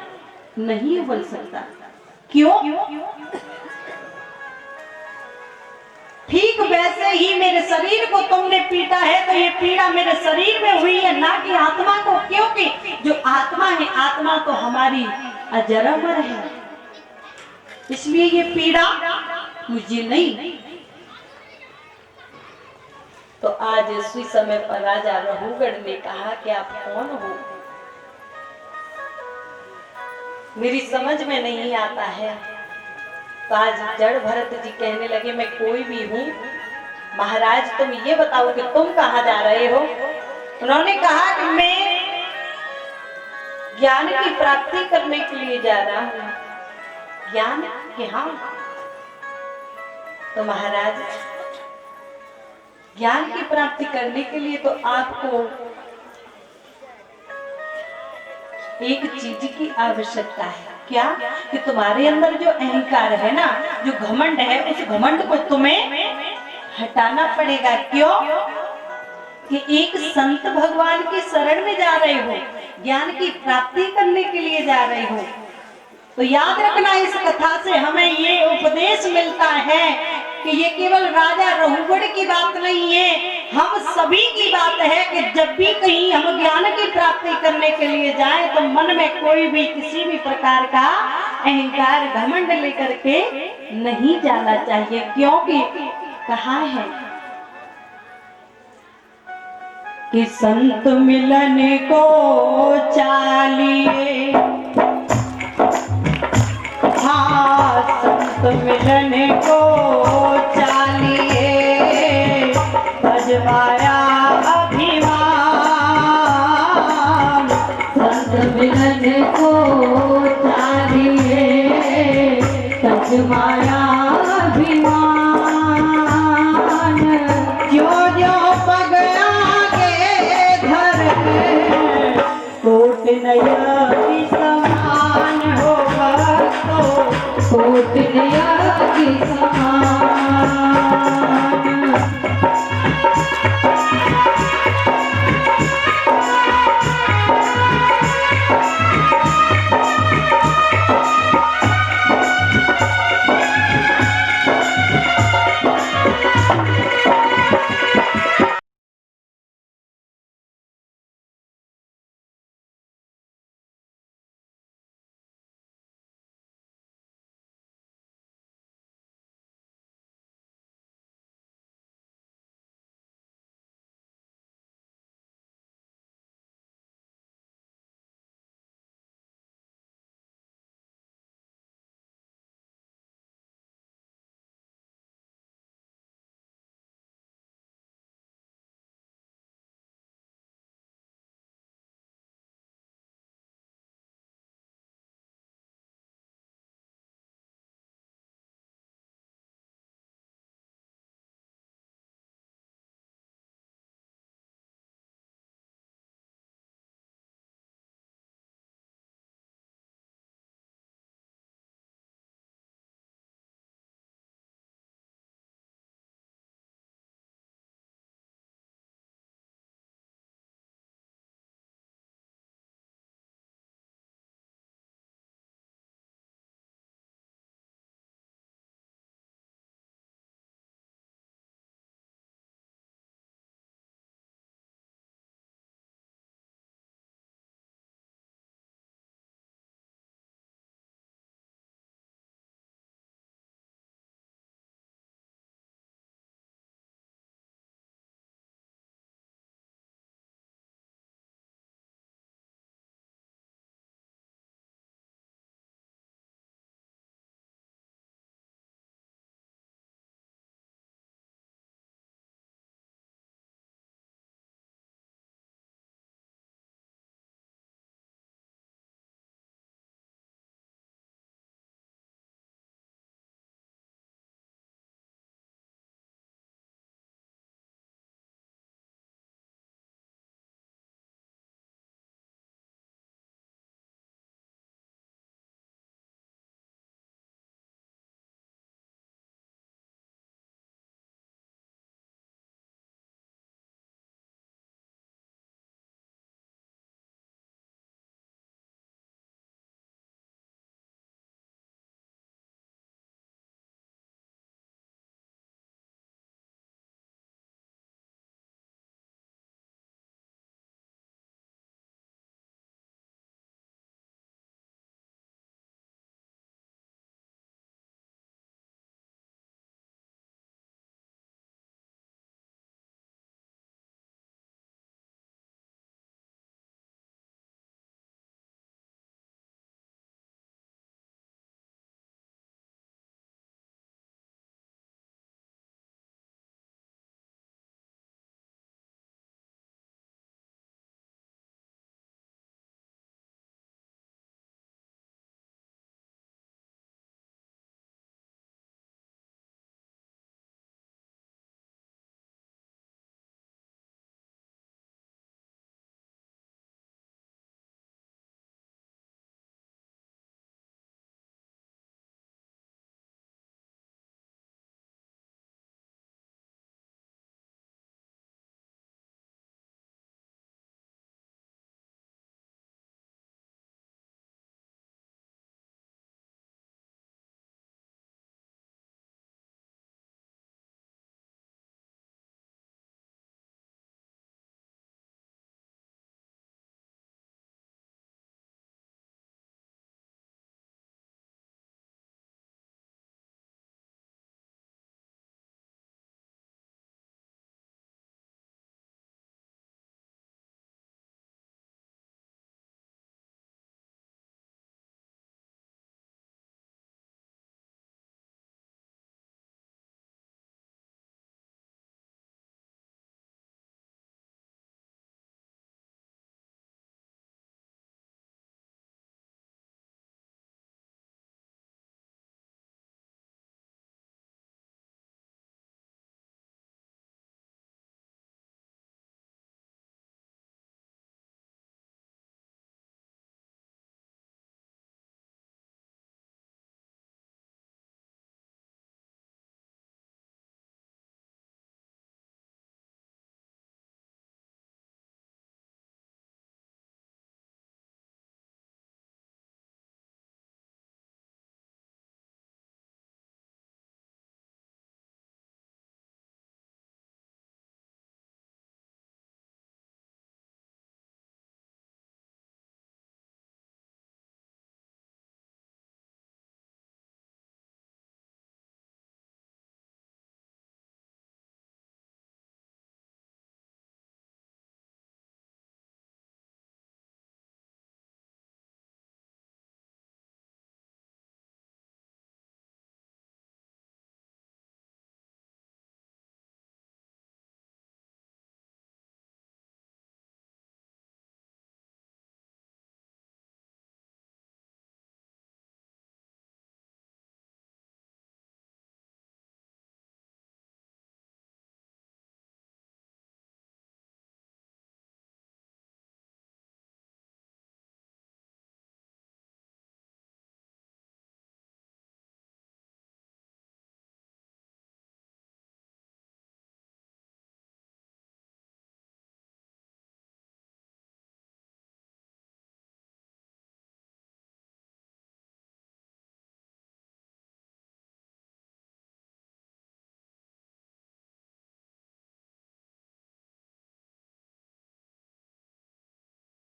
नहीं उबल सकता। क्यों? ठीक वैसे ही मेरे शरीर को तुमने पीटा है तो ये पीड़ा मेरे शरीर में हुई है, ना कि आत्मा को, क्योंकि जो आत्मा है, आत्मा तो हमारी अजर अमर है, इसलिए ये पीड़ा मुझे नहीं। तो आज इसी समय पर राजा रहुगढ़ ने कहा कि आप कौन हो? मेरी समझ में नहीं आता है। तो आज जड़ भरत जी कहने लगे मैं कोई भी हूँ, महाराज तुम ये बताओ कि तुम कहाँ जा रहे हो? उन्होंने कहा कि मैं ज्ञान की प्राप्ति करने के लिए जा रहा हूँ। ज्ञान कि हाँ। तो महाराज ज्ञान की प्राप्ति करने के लिए तो आपको एक चीज की आवश्यकता है। क्या? कि तुम्हारे अंदर जो अहंकार है ना, जो घमंड है, उस घमंड को तुम्हें हटाना पड़ेगा। क्यों? कि एक संत भगवान की शरण में जा रहे हो, ज्ञान की प्राप्ति करने के लिए जा रहे हो। तो याद रखना इस कथा से हमें ये उपदेश मिलता है कि ये केवल राजा रहुगढ़ की बात नहीं है, हम सभी की बात है कि जब भी कहीं हम ज्ञान की प्राप्ति करने के लिए जाएं तो मन में कोई भी किसी भी प्रकार का अहंकार घमंड लेकर के नहीं जाना चाहिए। क्योंकि कहा है कि संत मिलन को चालिए, हाँ संत मिलन को चालिए, बजवाया अभिमान, संत मिलन को चालिए, बजवाया अभिमान, जो जो पग आगे धर कोट नया की समान हो भक्तो, कोट नया की समान।